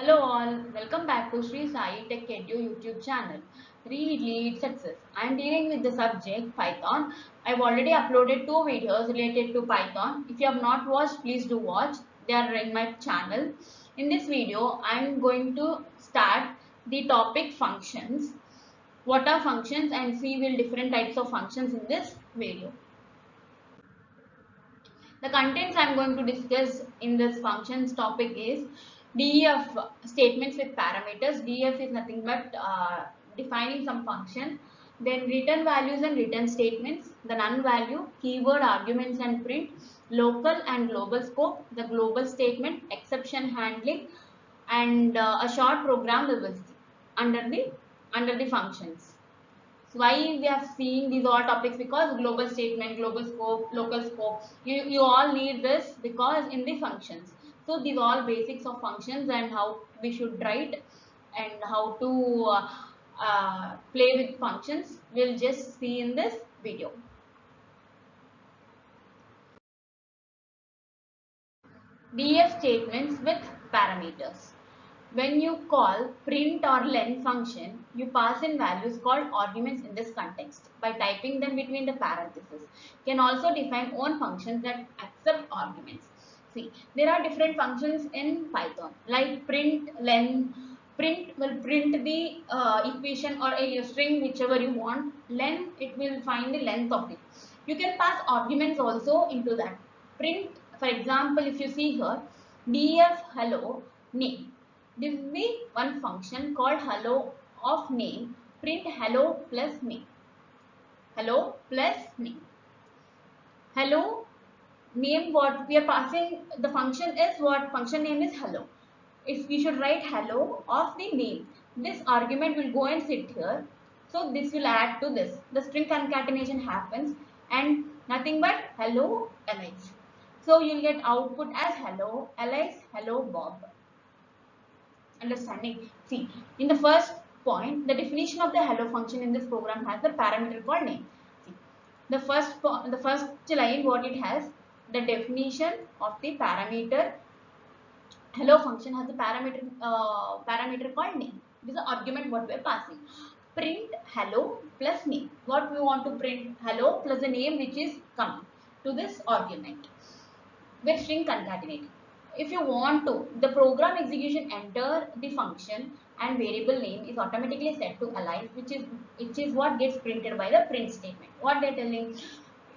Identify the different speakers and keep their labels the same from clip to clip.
Speaker 1: Hello all, welcome back to Sri Sai Tech Edu YouTube channel. Read, Lead, Success. I am dealing with the subject Python. I have already uploaded two videos related to Python. If you have not watched, please do watch. They are in my channel. In this video, I am going to start the topic functions. What are functions and see will different types of functions in this video. The contents I am going to discuss in this functions topic is DEF statements with parameters. DEF is nothing but defining some function. Then return values and return statements, the none value, keyword, arguments and print, local and global scope, the global statement, exception handling, and a short program we will see under the functions. So why we are seeing these all topics? Because global statement, global scope, local scope, you all need this because in the functions. So these all basics of functions and how we should write and how to play with functions we'll just see in this video. DF statements with parameters. When you call print or len function, you pass in values called arguments in this context by typing them between the parentheses. You can also define own functions that accept arguments. See, there are different functions in Python like print, len. Print will print the equation or a string whichever you want. Len, it will find the length of it. You can pass arguments also into that. Print, for example, if you see here, df hello name. This is the one function called hello of name. Print hello plus name. Hello plus name. Hello name, what we are passing, the function is what? Function name is hello. If we should write hello of the name, this argument will go and sit here. So this will add to this. The string concatenation happens and nothing but hello Alice. So you'll get output as hello Alice, hello Bob. Understanding? See, in the first point, the definition of the hello function in this program has the parameter called name. See, the first line, what it has, the definition of the parameter hello function has a parameter called name. This is the argument what we are passing. Print hello plus name. What we want to print? Hello plus the name which is coming to this argument. We're string concatenating. If you want to, the program execution enter the function and variable name is automatically set to alive, which is what gets printed by the print statement. What they're telling,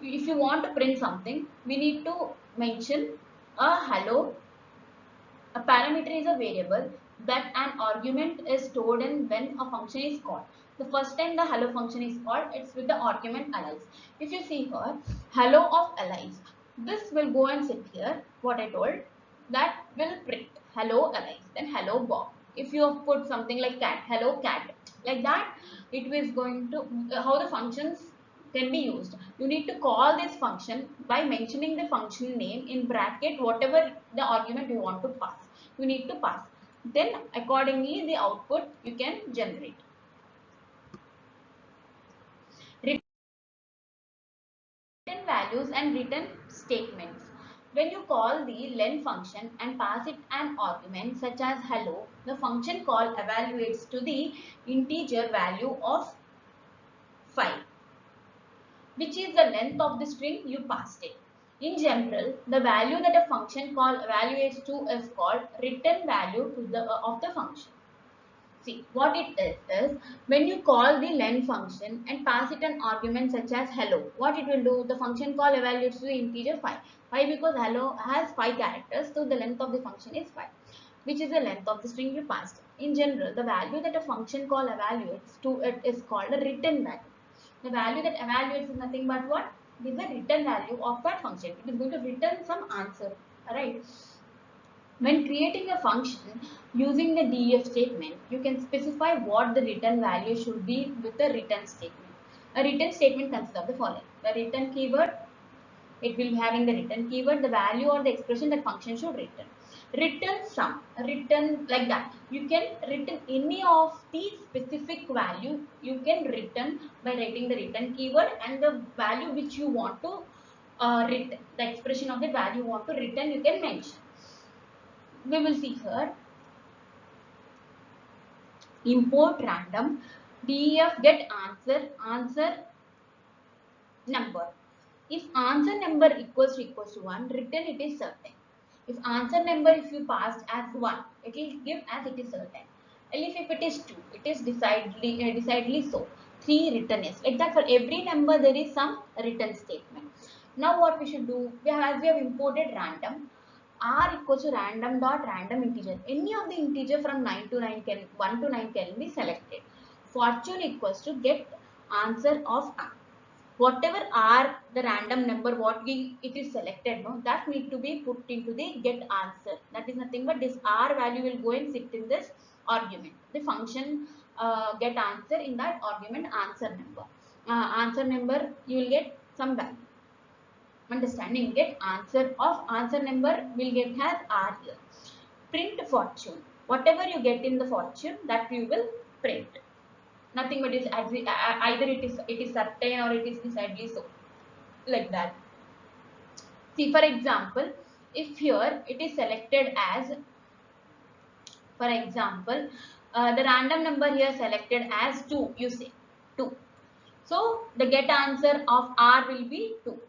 Speaker 1: if you want to print something, we need to mention a hello. A parameter is a variable that an argument is stored in when a function is called. The first time the hello function is called, it's with the argument alias. If you see here, hello of alias, this will go and sit here. What I told, that will print hello alias, then hello Bob. If you have put something like cat, hello cat, like that, it is going to how the functions can be used. You need to call this function by mentioning the function name in bracket, whatever the argument you want to pass. You need to pass. Then accordingly the output you can generate. Return values and return statements. When you call the len function and pass it an argument such as hello, the function call evaluates to the integer value of 5, which is the length of the string you passed it. In general, the value that a function call evaluates to is called return value to of the function. See, what it is when you call the len function and pass it an argument such as hello, what it will do, the function call evaluates to the integer 5. Why? Because hello has 5 characters, so the length of the function is 5, which is the length of the string you passed. In general, the value that a function call evaluates to it is called a return value. The value that evaluates is nothing but what? It is the return value of that function. It is going to return some answer. Alright. When creating a function using the def statement, you can specify what the return value should be with the return statement. A return statement consists of the following. The return keyword, it will be having the return keyword, the value or the expression that function should return. Return sum, return like that. You can return any of the specific value you can return by writing the return keyword and the value which you want to return. The expression of the value you want to return you can mention. We will see here. import random, def get answer number. If answer number equals to 1, return it is certain. If answer number if you passed as 1, it will give as it is certain. And if it is 2, it is decidedly so. 3 return is. Like that for every number there is some return statement. Now what we should do, as we have imported random, r equals to random dot random integer. Any of the integer from 9 to 9 can 1 to 9 can be selected. Fortune equals to get answer of r. Whatever are the random number what it is selected, no, that need to be put into the get answer. That is nothing but this r value will go and sit in this argument. The function get answer in that argument answer number. Answer number you will get some value. Understanding, get answer of answer number will get has r here. Print fortune. Whatever you get in the fortune that you will print. Nothing but is either it is certain or it is decidedly so, like that. See, for example, if here it is selected as, for example, the random number here selected as 2, you say 2. So the get answer of r will be 2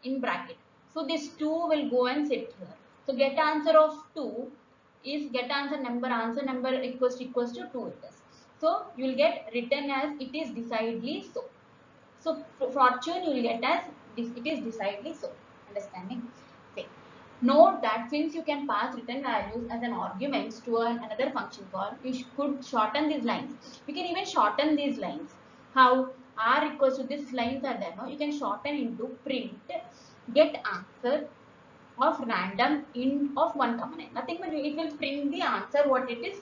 Speaker 1: in bracket. So this 2 will go and sit here. So get answer of 2 is get answer number equals to 2 it is. So you will get written as it is decidedly so. So fortune you will get as it is decidedly so. Understanding? Okay. Note that since you can pass written values as an arguments to another function call, you could shorten these lines. You can even shorten these lines. How? R equals to this lines are there. No? You can shorten into print get answer of random in of 1, 9. Nothing but it will print the answer what it is.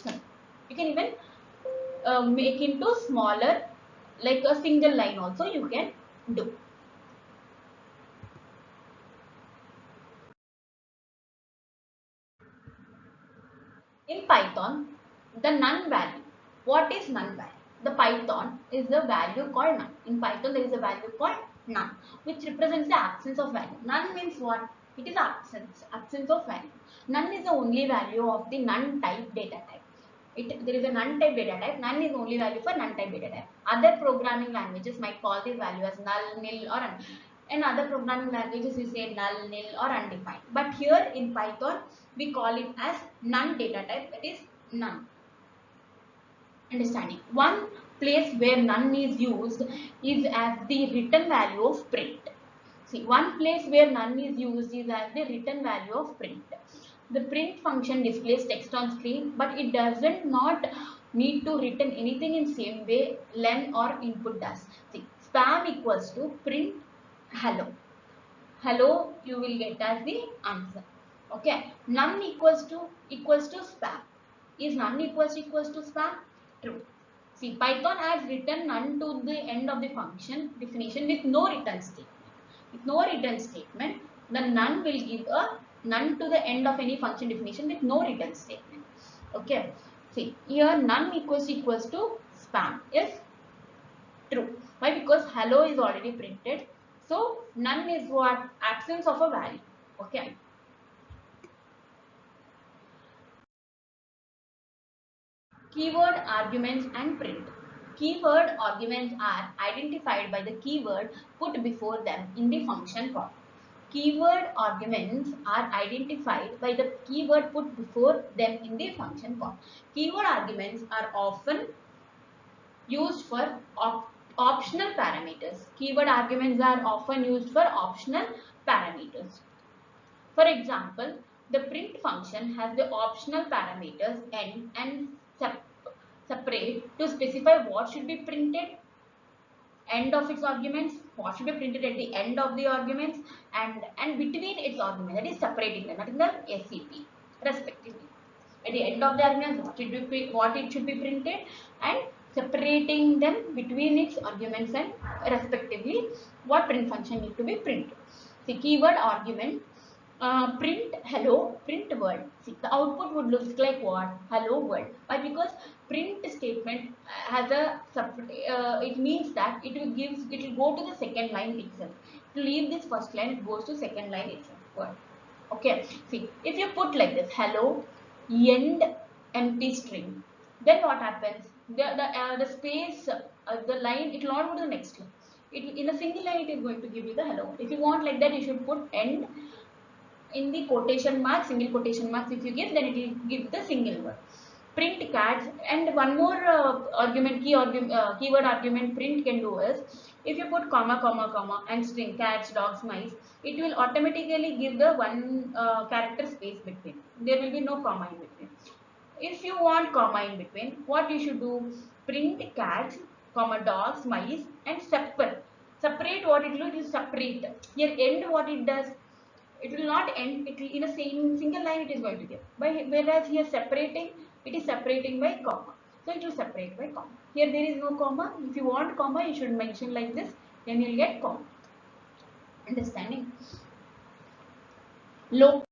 Speaker 1: You can even make into smaller, like a single line also you can do. In Python, the none value. What is none value? The Python is the value called none. In Python, there is a value called none, which represents the absence of value. None means what? It is absence of value. None is the only value of the none type data type. There is a none type data type. None is only value for none type data type. Other programming languages might call this value as null, nil, or undefined. In other programming languages, we say null, nil, or undefined. But here in Python, we call it as none data type, that is none. Understanding? One place where none is used is as the written value of print. See, one place where none is used is as the written value of print. The print function displays text on screen, but it doesn't not need to written anything in same way len or input does. See, spam equals to print hello. Hello you will get as the answer. Okay, none equals to spam. Is none equals to spam? True. See, Python has written none to the end of the function definition with no return statement. With no return statement, the none will give a none to the end of any function definition with no return statement. Okay. See, here none equals to spam is true. Why? Because hello is already printed. So none is what? Absence of a value. Okay. Keyword arguments and print. Keyword arguments are identified by the keyword put before them in the function call. Keyword arguments are identified by the keyword put before them in the function call. Keyword arguments are often used for optional parameters. Keyword arguments are often used for optional parameters. For example, the print function has the optional parameters end and separate to specify what should be printed end of its arguments, what should be printed at the end of the arguments, and between its arguments, that is separating them, that is the SCP respectively. At the end of the arguments, what it should be printed, and separating them between its arguments and respectively what print function need to be printed. The keyword argument print hello, print world. See, the output would look like what? Hello world. Why? Because print statement has a it means that it will go to the second line itself. To leave this first line, it goes to second line itself. Word. Okay. See, if you put like this, hello, end empty string, then what happens? the space, the line, it will not go to the next line. In a single line, it is going to give you the hello world. If you want like that, you should put end in the quotation marks, single quotation marks. If you give, then it will give the single word. Print cats, and one more keyword argument print can do is, if you put comma comma comma and string cats, dogs, mice, it will automatically give the one character space between. There will be no comma in between. If you want comma in between, what you should do? Print cats, comma dogs, mice, and separate. Separate, what it will do is separate. Here end, what it does, it will not end, it will in a same single line it is going to give. Whereas here separating, it is separating by comma. So it will separate by comma. Here there is no comma. If you want comma, you should mention like this, then you will get comma. Understanding? Local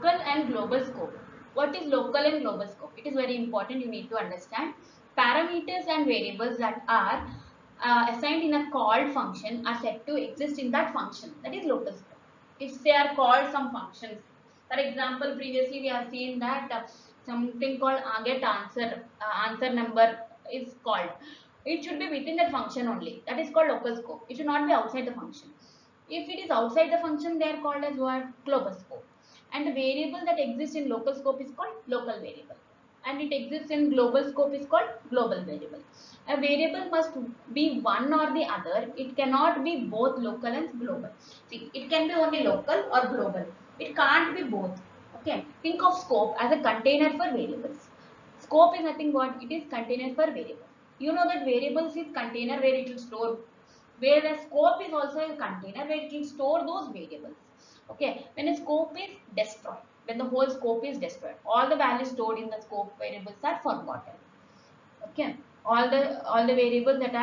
Speaker 1: and global scope. What is local and global scope? It is very important, you need to understand. Parameters and variables that are assigned in a called function are said to exist in that function. That is local scope. If they are called some functions, for example, previously we have seen that something called get answer, answer number is called. It should be within that function only. That is called local scope. It should not be outside the function. If it is outside the function, they are called as what? Global scope. And the variable that exists in local scope is called local variable, and it exists in global scope is called global variable. A variable must be one or the other. It cannot be both local and global. See, it can be only local or global. It can't be both. Okay. Think of scope as a container for variables. Scope is nothing but it is container for variable. You know that variables is container where it will store, whereas scope is also a container where it will store those variables. Okay, when a scope is destroyed, when the whole scope is destroyed, all the values stored in the scope variables are forgotten. Okay, all the variables that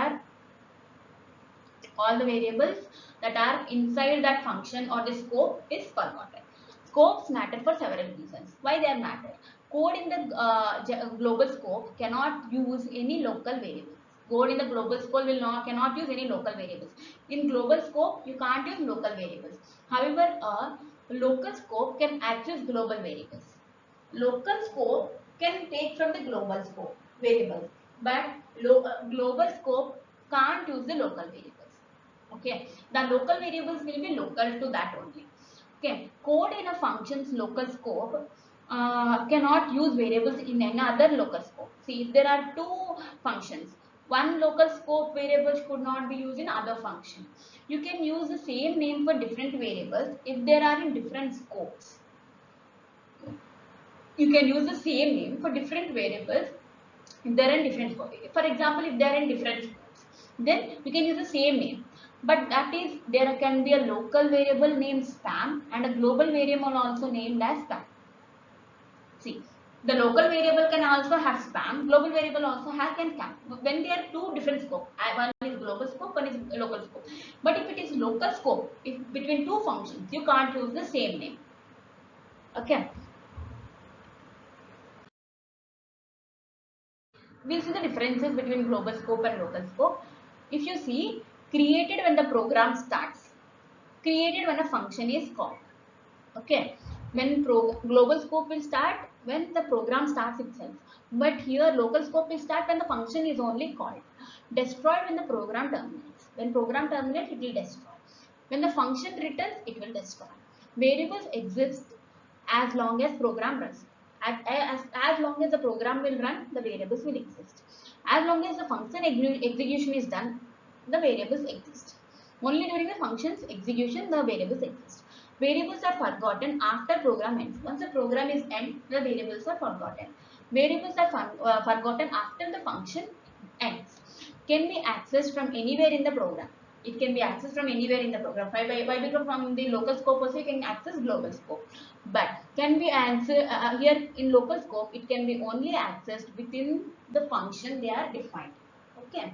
Speaker 1: are inside that function or the scope is forgotten. Scopes matter for several reasons. Why they are matter? Code in the global scope cannot use any local variables. Code in the global scope cannot use any local variables. In global scope, you can't use local variables. However, a local scope can access global variables. Local scope can take from the global scope variables, but global scope can't use the local variables. Okay, the local variables will be local to that only. Okay, code in a function's local scope cannot use variables in another local scope. See, if there are two functions, one local scope variables could not be used in other function. You can use the same name for different variables if they are in different scopes. You can use the same name for different variables if they are in different scopes. For example, if they are in different scopes, then you can use the same name. But that is, there can be a local variable named spam and a global variable also named as spam. See, the local variable can also have spam, global variable also has can spam. When they are two different scopes, one is global scope, one is local scope. But if it is local scope, if between two functions, you can't use the same name. Okay. We'll see the differences between global scope and local scope. If you see, created when the program starts, created when a function is called. Okay, when global scope will start when the program starts itself, but here local scope will start when the function is only called. Destroyed when the program terminates. When program terminates, it will destroy. When the function returns, it will destroy. Variables exist as long as program runs. As long as the program will run, the variables will exist. As long as the function execution is done, the variables exist. Only during the function's execution, the variables exist. Variables are forgotten after program ends. Once the program is end, the variables are forgotten. Variables are forgotten after the function ends. Can be accessed from anywhere in the program. It can be accessed from anywhere in the program. Because from the local scope also you can access global scope. But can be answered here in local scope, it can be only accessed within the function they are defined. Okay.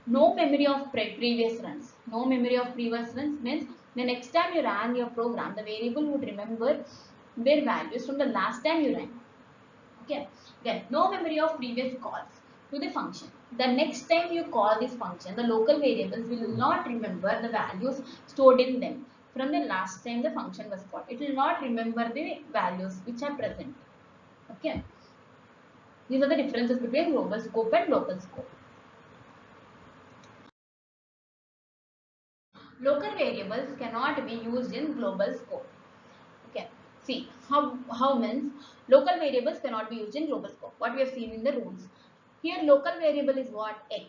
Speaker 1: No memory of previous runs. No memory of previous runs means the next time you ran your program, the variable would remember their values from the last time you ran. Okay. Then no memory of previous calls to the function. The next time you call this function, the local variables will not remember the values stored in them from the last time the function was called. It will not remember the values which are present. Okay. These are the differences between global scope and local scope. Local variables cannot be used in global scope. Okay. See how means local variables cannot be used in global scope. What we have seen in the rules. Here local variable is what? X,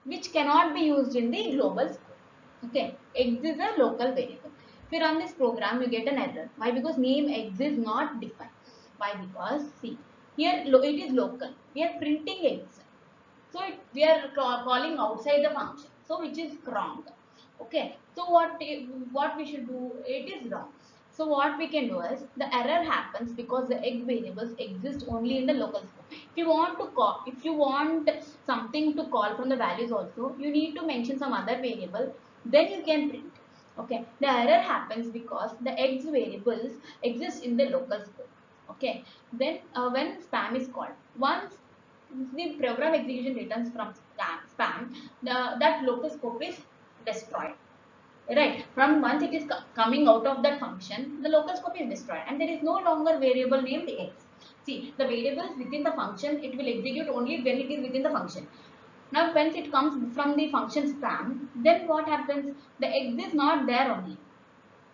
Speaker 1: which cannot be used in the global scope. Okay. X is a local variable. If you run this program, you get an error. Why? Because name X is not defined. Why? Because see here it is local. We are printing X. So we are calling outside the function. So which is wrong. Okay. So what we should do? It is wrong. So what we can do is the error happens because the X variables exist only in the local scope. If you want something to call from the values also, you need to mention some other variable. Then you can print. Okay. The error happens because the X variables exist in the local scope. Okay. Then when spam is called, once the program execution returns from spam, that local scope is destroyed. Right. From once it is coming out of that function, the local scope is destroyed and there is no longer variable named X. See, the variables within the function, it will execute only when it is within the function. Now, once it comes from the function spam, then what happens? The X is not there only.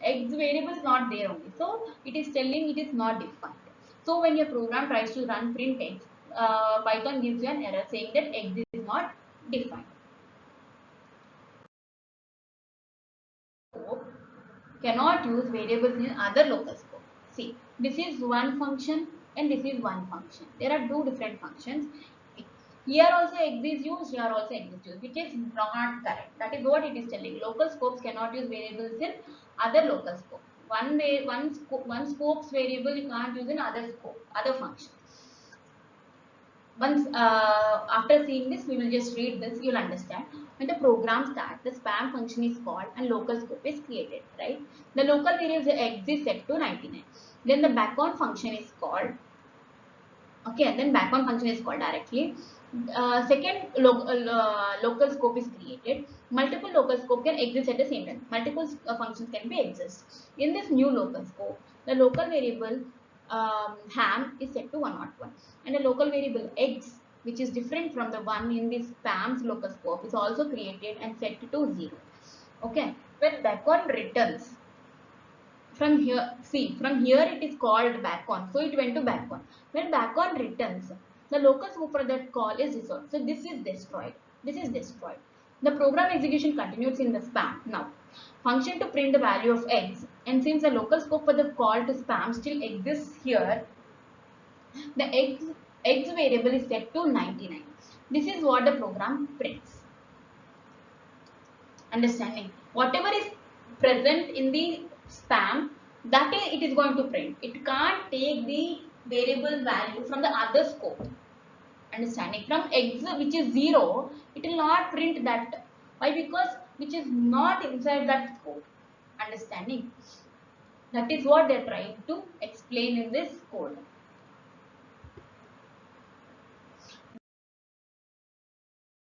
Speaker 1: X variable is not there only. So, it is telling it is not defined. So, when your program tries to run print X, Python gives you an error saying that X is not defined. Cannot use variables in other local scope. See, this is one function and this is one function. There are two different functions. Here also X is used, here also X is used, which is not correct. That is what it is telling. Local scopes cannot use variables in other local scope. One scope's variable you can't use in other scope, other function. Once after seeing this, we will just read this, you'll understand. When the program starts, the spam function is called and local scope is created, right? The local variable X is set to 99. Then the backon function is called. Okay, and then backon function is called directly. Second local scope is created. Multiple local scope can exist at the same time. Multiple functions can be exist. In this new local scope, the local variable ham is set to 101 and the local variable X, which is different from the one in this spam's local scope, is also created and set to 0. Okay, when backon returns, from here, see, from here it is called backon, so it went to backon. When backon returns, the local scope for that call is resolved, so this is destroyed. The program execution continues in the spam. Now, function to print the value of X, and since the local scope for the call to spam still exists here, the X variable is set to 99. This is what the program prints. Understanding? Whatever is present in the spam, that it is going to print. It can't take the variable value from the other scope. Understanding? From X, which is 0, it will not print that. Why? Because which is not inside that scope. Understanding? That is what they are trying to explain in this code.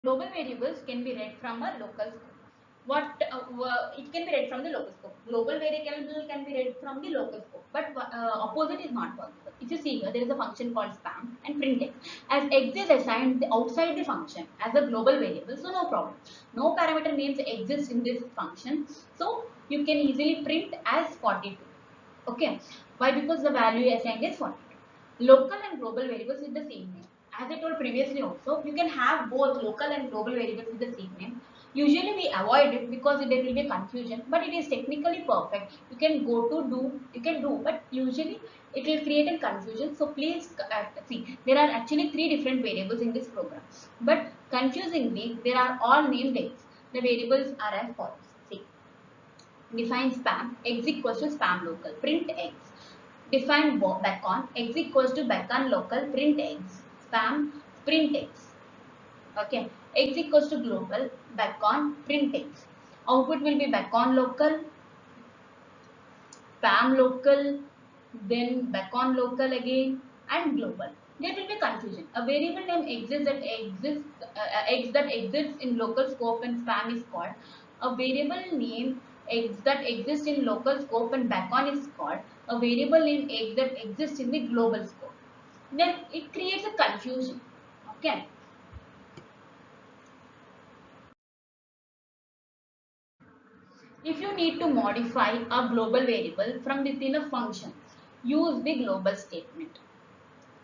Speaker 1: Global variables can be read from a local scope. It can be read from the local scope. Global variable can be read from the local scope, but opposite is not possible. If you see here, there is a function called spam and print X. As X is assigned outside the function as a global variable, so no problem. No parameter names exist in this function, so you can easily print as 42. Okay, why? Because the value assigned is 42. Local and global variables with the same name. As I told previously also, you can have both local and global variables with the same name. Usually we avoid it because there will be confusion, but it is technically perfect. You can do, but usually it will create a confusion. So please see, there are actually 3 different variables in this program, but confusingly, they are all named X. The variables are as follows. See, define spam, X equals to spam local, print X. Define backon, X equals to backon local, print X. Spam, print X. Okay, X equals to global, backon, print X. Output will be backon local, spam local, then backon local again, and global. There will be confusion. A variable name X that exists in local scope and spam is called. A variable name X that exists in local scope and backon is called. A variable name X that exists in the global scope. then it creates a confusion. Okay. If you need to modify a global variable from within a function, use the global statement.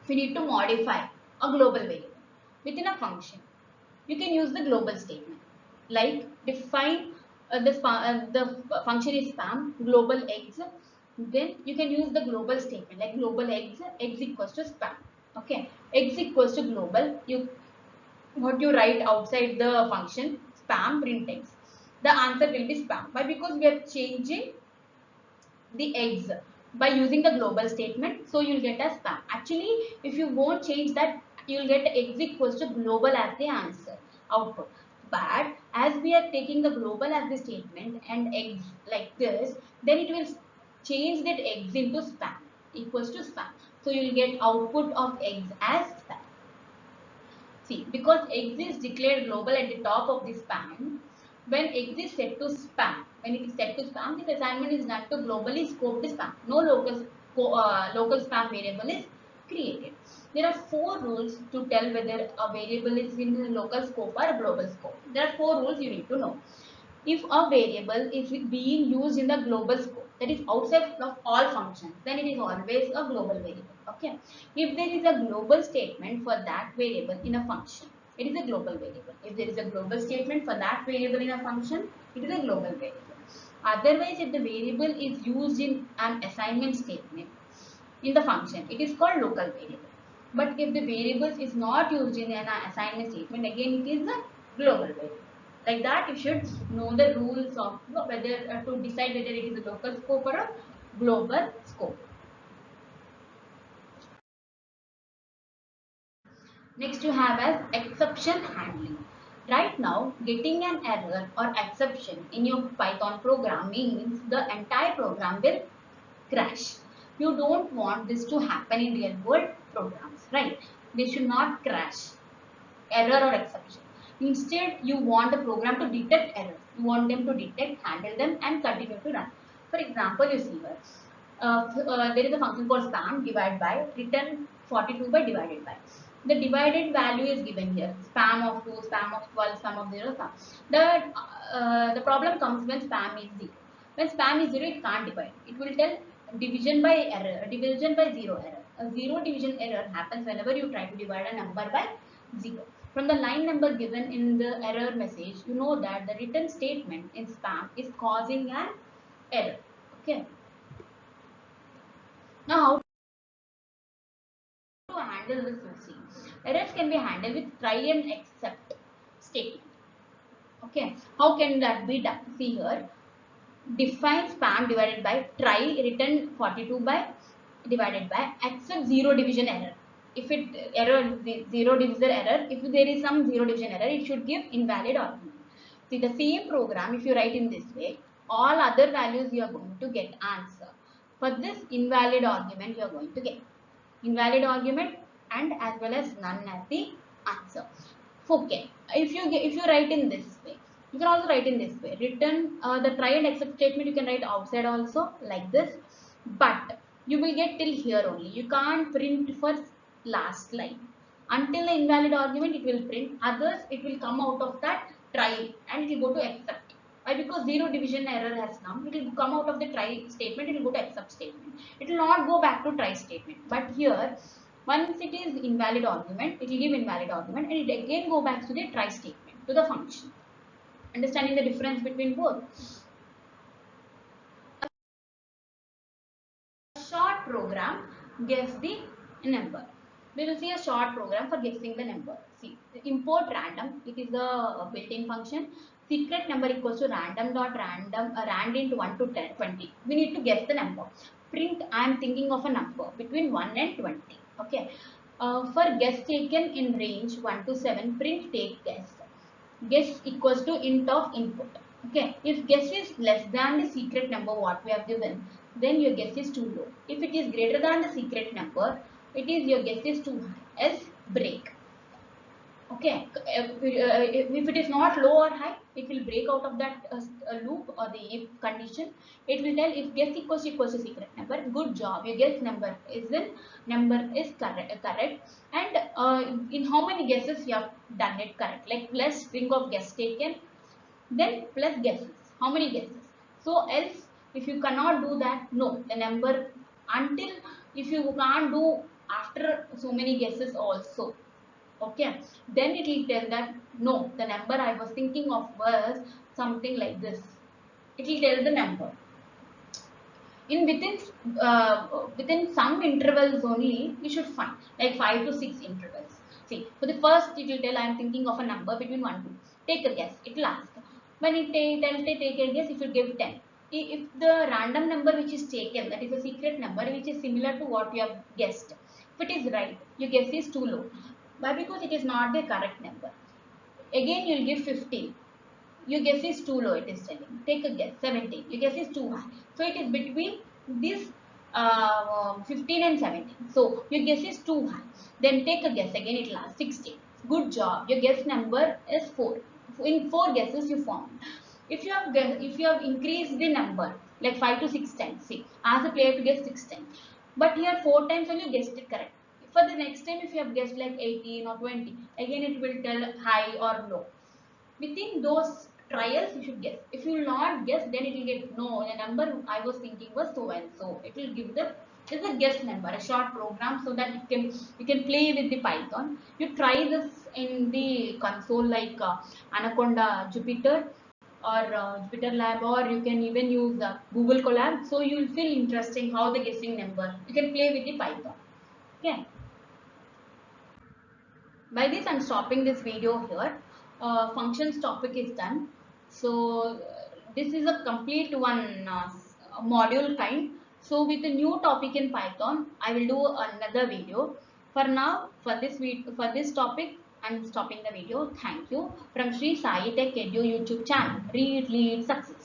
Speaker 1: If you need to modify a global variable within a function, you can use the global statement. Like define the function is spam global eggs, then you can use the global statement like global eggs equals to spam. Okay, eggs equals to global. What you write outside the function spam print eggs, the answer will be spam. Why? Because we are changing the eggs by using the global statement, so you'll get a spam. Actually, if you won't change that, you'll get eggs equals to global as the answer output. But as we are taking the global as the statement and eggs like this, then it will change that eggs into spam equals to spam. So you'll get output of eggs as spam. See, because eggs is declared global at the top of this span, when eggs is set to spam, when it is set to spam, this assignment is done to globally scoped spam. No local spam variable is created. There are 4 rules to tell whether a variable is in the local scope or global scope. There are 4 rules you need to know. If a variable is being used in the global scope, that is outside of all functions, then it is always a global variable. Okay. If there is a global statement for that variable in a function, it is a global variable. If there is a global statement for that variable in a function, it is a global variable. Otherwise, if the variable is used in an assignment statement in the function, it is called local variable. But if the variable is not used in an assignment statement, again it is a global variable. Like that, you should know the rules of whether to decide whether it is a local scope or a global scope. Next, you have as exception handling. Right now, getting an error or exception in your Python program means the entire program will crash. You don't want this to happen in real world programs, right? They should not crash, error or exception. Instead, you want the program to detect errors. You want them to detect, handle them, and continue to run. For example, you see here, there is a function called spam divide by return 42 by divided by. The divided value is given here. Spam of 2, spam of 12, spam of 0, spam. The problem comes when spam is 0. When spam is 0, it can't divide. It will tell division by error, division by 0 error. A 0 division error happens whenever you try to divide a number by 0. From the line number given in the error message, you know that the return statement in spam is causing an error. Okay. Now, how to handle this? You see, errors can be handled with try and except statement. Okay. How can that be done? See here, define spam divided by try return 42 by divided by except 0 division error. If it error 0 divisor error, if there is some 0 division error, it should give invalid argument. See, the same program, if you write in this way, all other values you are going to get answer. For this invalid argument, you are going to get invalid argument and as well as none as the answer. Okay, if you write in this way, you can also write in this way. Return the try and except statement you can write outside also like this, but you will get till here only. You can't print for last line. Until the invalid argument it will print, others it will come out of that try and it will go to except. Why? Because 0 division error has come, it will come out of the try statement, it will go to except statement. It will not go back to try statement. But here, once it is invalid argument, it will give invalid argument and it again go back to the try statement, to the function. Understanding the difference between both? Short program guess the number. We will see a short program for guessing the number. See, import random. It is a built-in function. Secret number equals to random dot random rand int 1 to 10, 20. We need to guess the number. Print. I am thinking of a number between 1 and 20. Okay. For guess taken in range 1 to 7, print take guess. Guess equals to int of input. Okay, if guess is less than the secret number what we have given, then your guess is too low. If it is greater than the secret number, it is your guess is too high as break. Okay, if it is not low or high, it will break out of that loop or the if condition. It will tell if guess equals to secret number. Good job, your guess number is correct. And in how many guesses you have done it correct? Like plus string of guess taken, then plus guesses. How many guesses? So else, if you cannot do that, no, the number until if you can't do after so many guesses also, okay, then it will tell that no, the number I was thinking of was something like this. It will tell the number in within some intervals only. You should find like 5 to 6 intervals. See, for the first it will tell I am thinking of a number between 1 to, take a guess. It will ask when it tells take a guess, if you give 10, if the random number which is taken, that is a secret number which is similar to what you have guessed, if it is right, your guess is too low. Why? Because it is not the correct number. Again you'll give 15, your guess is too low, it is telling. Take a guess. 17, your guess is too high. So it is between this 15 and 17. So your guess is too high. Then take a guess again, it will ask 16. Good job, your guess number is 4. In 4 guesses you found. If you have increased the number like 5 to 6 times, see, ask the player to guess 6 times, but here 4 times only you guessed it correct. For the next time, if you have guessed like 18 or 20, again it will tell high or low. Within those trials you should guess. If you will not guess, then it will get no, the number I was thinking was so and so. It will give the, is a guess number, a short program, so that you can play with the Python. You try this in the console like Anaconda, Jupyter, or Jupyter Lab, or you can even use Google Colab. So you will feel interesting how the guessing number, you can play with the Python. Okay. By this I'm stopping this video here. Functions topic is done. So this is a complete one module kind. So with a new topic in Python, I will do another video. For now, for this topic, I'm stopping the video. Thank you. From Sri Sai Tech Edu YouTube channel. Read, lead, success.